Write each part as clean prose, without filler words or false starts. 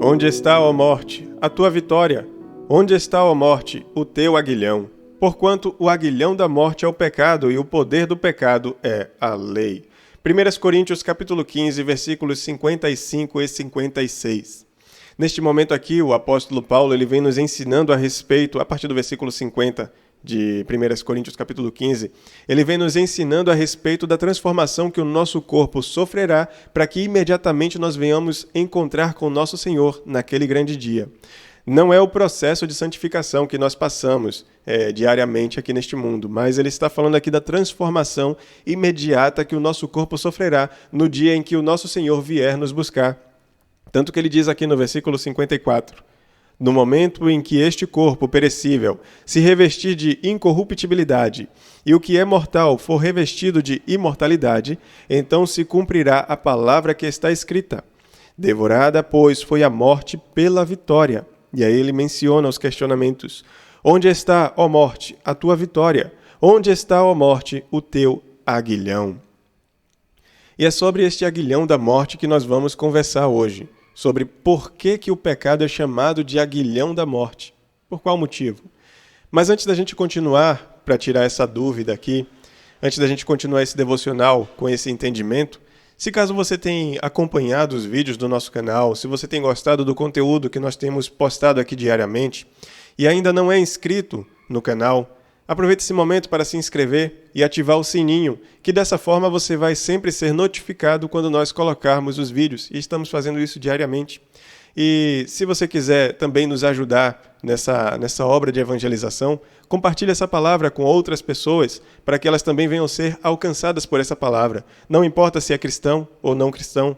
Onde está, ó morte, a tua vitória? Onde está, ó morte, o teu aguilhão? Porquanto o aguilhão da morte é o pecado, e o poder do pecado é a lei. 1 Coríntios capítulo 15, versículos 55 e 56. Neste momento aqui, o apóstolo Paulo ele vem nos ensinando a respeito, a partir do versículo 50 de 1 Coríntios capítulo 15, ele vem nos ensinando a respeito da transformação que o nosso corpo sofrerá para que imediatamente nós venhamos encontrar com o nosso Senhor naquele grande dia. Não é o processo de santificação que nós passamos diariamente aqui neste mundo, mas ele está falando aqui da transformação imediata que o nosso corpo sofrerá no dia em que o nosso Senhor vier nos buscar. Tanto que ele diz aqui no versículo 54, no momento em que este corpo perecível se revestir de incorruptibilidade e o que é mortal for revestido de imortalidade, então se cumprirá a palavra que está escrita. Devorada, pois, foi a morte pela vitória. E aí ele menciona os questionamentos. Onde está, ó morte, a tua vitória? Onde está, ó morte, o teu aguilhão? E é sobre este aguilhão da morte que nós vamos conversar hoje. Sobre por que o pecado é chamado de aguilhão da morte. Por qual motivo? Mas antes da gente continuar, para tirar essa dúvida aqui, antes da gente continuar esse devocional com esse entendimento, se caso você tem acompanhado os vídeos do nosso canal, se você tem gostado do conteúdo que nós temos postado aqui diariamente e ainda não é inscrito no canal, aproveite esse momento para se inscrever e ativar o sininho, que dessa forma você vai sempre ser notificado quando nós colocarmos os vídeos, e estamos fazendo isso diariamente. E se você quiser também nos ajudar nessa obra de evangelização, compartilhe essa palavra com outras pessoas, para que elas também venham ser alcançadas por essa palavra. Não importa se é cristão ou não cristão,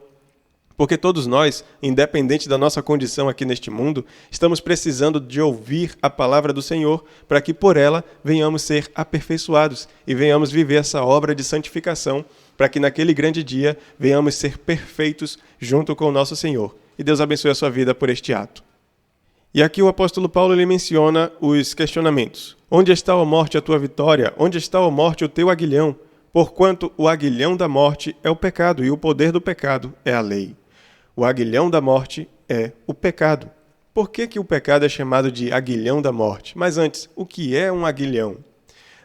porque todos nós, independente da nossa condição aqui neste mundo, estamos precisando de ouvir a palavra do Senhor para que por ela venhamos ser aperfeiçoados e venhamos viver essa obra de santificação para que naquele grande dia venhamos ser perfeitos junto com o nosso Senhor. E Deus abençoe a sua vida por este ato. E aqui o apóstolo Paulo ele menciona os questionamentos. Onde está, ó morte, a tua vitória? Onde está, ó morte, o teu aguilhão? Porquanto o aguilhão da morte é o pecado e o poder do pecado é a lei. O aguilhão da morte é o pecado. Por que o pecado é chamado de aguilhão da morte? Mas antes, o que é um aguilhão?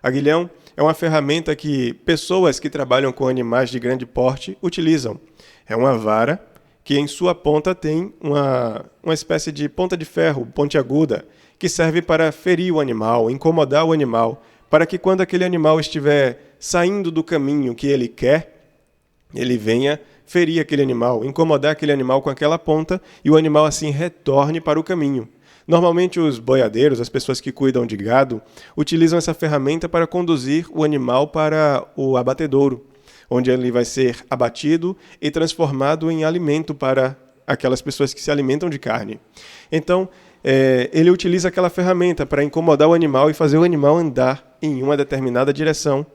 Aguilhão é uma ferramenta que pessoas que trabalham com animais de grande porte utilizam. É uma vara que em sua ponta tem uma espécie de ponta de ferro, pontiaguda, que serve para ferir o animal, incomodar o animal, para que quando aquele animal estiver saindo do caminho que ele quer, ele venha ferir aquele animal, incomodar aquele animal com aquela ponta e o animal assim retorne para o caminho. Normalmente os boiadeiros, as pessoas que cuidam de gado, utilizam essa ferramenta para conduzir o animal para o abatedouro, onde ele vai ser abatido e transformado em alimento para aquelas pessoas que se alimentam de carne. Então, ele utiliza aquela ferramenta para incomodar o animal e fazer o animal andar em uma determinada direção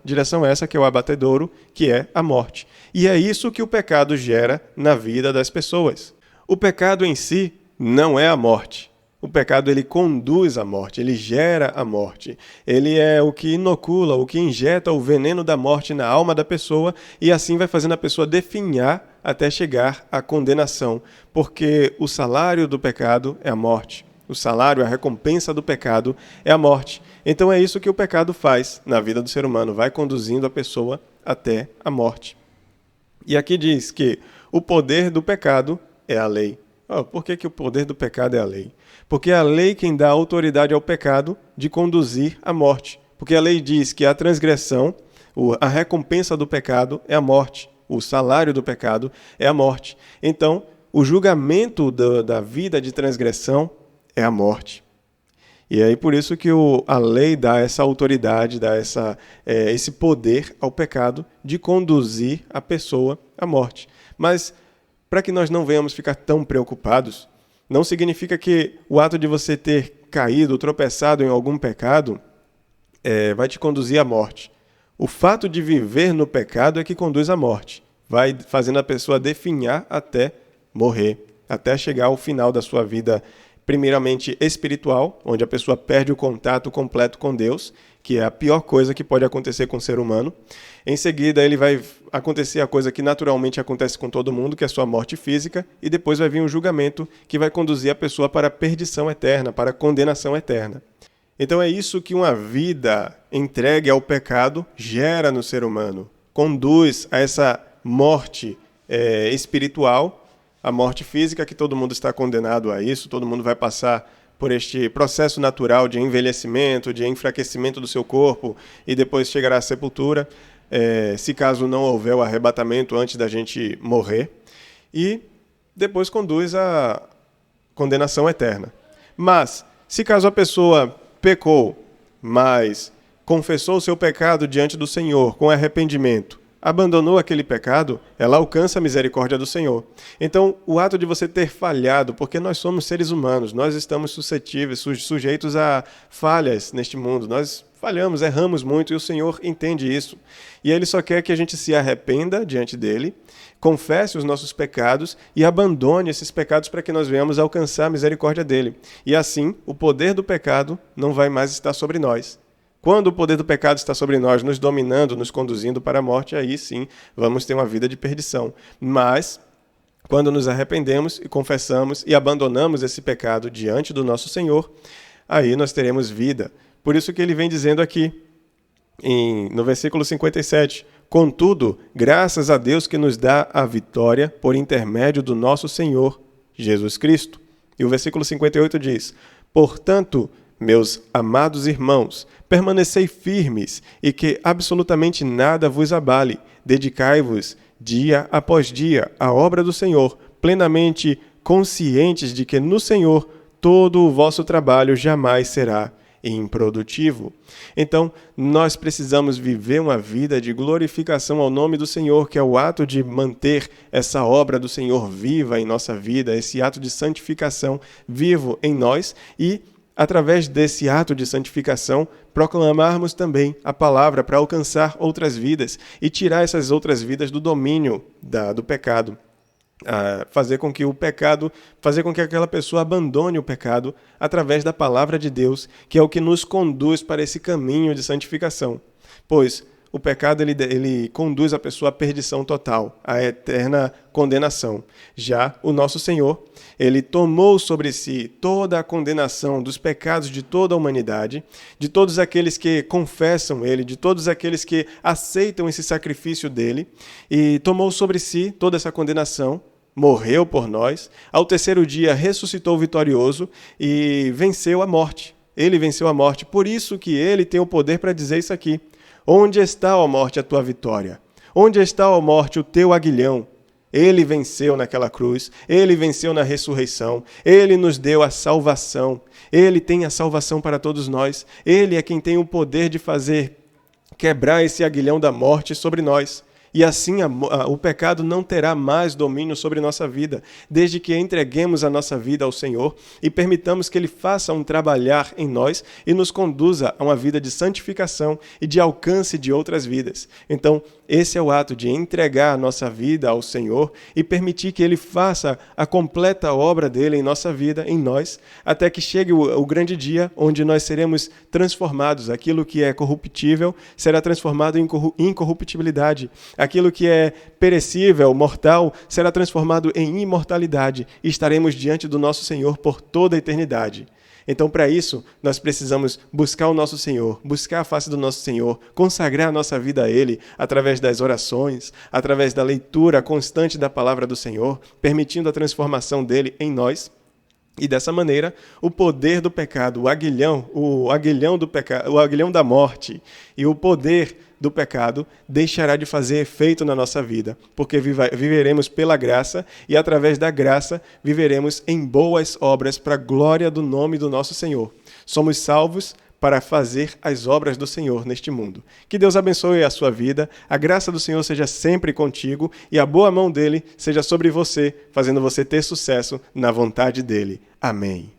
essa que é o abatedouro, que é a morte. E é isso que o pecado gera na vida das pessoas. O pecado em si não é a morte. O pecado ele conduz à morte, ele gera a morte. Ele é o que inocula, o que injeta o veneno da morte na alma da pessoa e assim vai fazendo a pessoa definhar até chegar à condenação, porque o salário do pecado é a morte. O salário, a recompensa do pecado é a morte. Então é isso que o pecado faz na vida do ser humano, vai conduzindo a pessoa até a morte. E aqui diz que o poder do pecado é a lei. Por que o poder do pecado é a lei? Porque é a lei quem dá autoridade ao pecado de conduzir à morte. Porque a lei diz que a transgressão, a recompensa do pecado é a morte. O salário do pecado é a morte. Então, o julgamento da vida de transgressão é a morte. E aí por isso que a lei dá essa autoridade, dá esse poder ao pecado de conduzir a pessoa à morte. Mas para que nós não venhamos ficar tão preocupados, não significa que o ato de você ter caído, tropeçado em algum pecado, vai te conduzir à morte. O fato de viver no pecado é que conduz à morte. Vai fazendo a pessoa definhar até morrer, até chegar ao final da sua vida, primeiramente espiritual, onde a pessoa perde o contato completo com Deus, que é a pior coisa que pode acontecer com o ser humano. Em seguida, ele vai acontecer a coisa que naturalmente acontece com todo mundo, que é a sua morte física, e depois vai vir um julgamento que vai conduzir a pessoa para a perdição eterna, para a condenação eterna. Então é isso que uma vida entregue ao pecado gera no ser humano. Conduz a essa morte espiritual, a morte física, que todo mundo está condenado a isso, todo mundo vai passar por este processo natural de envelhecimento, de enfraquecimento do seu corpo, e depois chegará à sepultura, se caso não houver o arrebatamento antes da gente morrer, e depois conduz à condenação eterna. Mas, se caso a pessoa pecou, mas confessou o seu pecado diante do Senhor com arrependimento, abandonou aquele pecado, ela alcança a misericórdia do Senhor. Então, o ato de você ter falhado, porque nós somos seres humanos, nós estamos suscetíveis, sujeitos a falhas neste mundo, nós falhamos, erramos muito e o Senhor entende isso. E Ele só quer que a gente se arrependa diante dEle, confesse os nossos pecados e abandone esses pecados para que nós venhamos alcançar a misericórdia dEle. E assim, o poder do pecado não vai mais estar sobre nós. Quando o poder do pecado está sobre nós, nos dominando, nos conduzindo para a morte, aí sim vamos ter uma vida de perdição. Mas, quando nos arrependemos e confessamos e abandonamos esse pecado diante do nosso Senhor, aí nós teremos vida. Por isso que ele vem dizendo aqui, no versículo 57, contudo, graças a Deus que nos dá a vitória por intermédio do nosso Senhor Jesus Cristo. E o versículo 58 diz, portanto, meus amados irmãos, permanecei firmes e que absolutamente nada vos abale. Dedicai-vos dia após dia à obra do Senhor, plenamente conscientes de que no Senhor todo o vosso trabalho jamais será improdutivo. Então, nós precisamos viver uma vida de glorificação ao nome do Senhor, que é o ato de manter essa obra do Senhor viva em nossa vida, esse ato de santificação vivo em nós e, através desse ato de santificação, proclamarmos também a palavra para alcançar outras vidas e tirar essas outras vidas do domínio do pecado. Fazer com que aquela pessoa abandone o pecado através da palavra de Deus, que é o que nos conduz para esse caminho de santificação. Pois o pecado ele conduz a pessoa à perdição total, à eterna condenação. Já o nosso Senhor, ele tomou sobre si toda a condenação dos pecados de toda a humanidade, de todos aqueles que confessam ele, de todos aqueles que aceitam esse sacrifício dele, e tomou sobre si toda essa condenação, morreu por nós, ao terceiro dia ressuscitou vitorioso e venceu a morte. Ele venceu a morte, por isso que ele tem o poder para dizer isso aqui. Onde está, ó morte, a tua vitória? Onde está, ó morte, o teu aguilhão? Ele venceu naquela cruz, ele venceu na ressurreição, ele nos deu a salvação, ele tem a salvação para todos nós, ele é quem tem o poder de fazer quebrar esse aguilhão da morte sobre nós. E assim o pecado não terá mais domínio sobre nossa vida, desde que entreguemos a nossa vida ao Senhor e permitamos que Ele faça um trabalhar em nós e nos conduza a uma vida de santificação e de alcance de outras vidas. Então, esse é o ato de entregar a nossa vida ao Senhor e permitir que Ele faça a completa obra dEle em nossa vida, em nós, até que chegue o grande dia onde nós seremos transformados. Aquilo que é corruptível será transformado em incorruptibilidade. Aquilo que é perecível, mortal, será transformado em imortalidade e estaremos diante do nosso Senhor por toda a eternidade. Então, para isso, nós precisamos buscar o nosso Senhor, buscar a face do nosso Senhor, consagrar a nossa vida a Ele através das orações, através da leitura constante da palavra do Senhor, permitindo a transformação dEle em nós. E dessa maneira, o poder do pecado, o aguilhão da morte e o poder do pecado deixará de fazer efeito na nossa vida, porque viveremos pela graça e através da graça viveremos em boas obras para a glória do nome do nosso Senhor. Somos salvos para fazer as obras do Senhor neste mundo. Que Deus abençoe a sua vida, a graça do Senhor seja sempre contigo e a boa mão dele seja sobre você, fazendo você ter sucesso na vontade dele. Amém.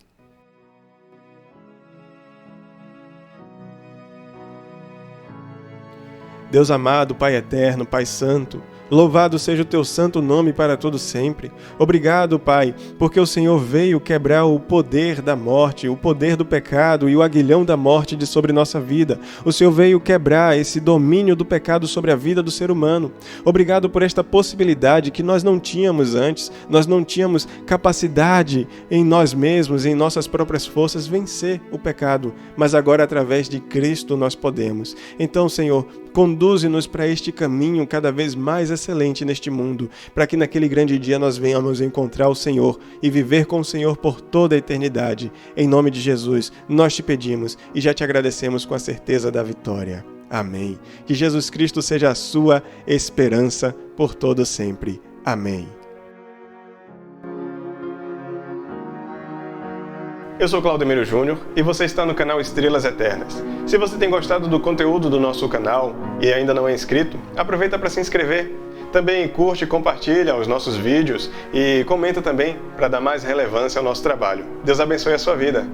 Deus amado, Pai eterno, Pai santo, Louvado seja o teu santo nome para todo sempre. Obrigado, Pai, porque o Senhor veio quebrar o poder da morte, o poder do pecado e o aguilhão da morte de sobre nossa vida. O Senhor veio quebrar esse domínio do pecado sobre a vida do ser humano. Obrigado por esta possibilidade que nós não tínhamos antes. Nós não tínhamos capacidade em nós mesmos, em nossas próprias forças, vencer o pecado. Mas agora, através de Cristo, nós podemos. Então, Senhor, conduze-nos para este caminho cada vez mais excelente neste mundo, para que naquele grande dia nós venhamos encontrar o Senhor e viver com o Senhor por toda a eternidade. Em nome de Jesus, nós te pedimos e já te agradecemos com a certeza da vitória. Amém. Que Jesus Cristo seja a sua esperança por todo sempre. Amém. Eu sou Claudemiro Júnior e você está no canal Estrelas Eternas. Se você tem gostado do conteúdo do nosso canal e ainda não é inscrito, aproveita para se inscrever. Também curte e compartilha os nossos vídeos e comenta também para dar mais relevância ao nosso trabalho. Deus abençoe a sua vida.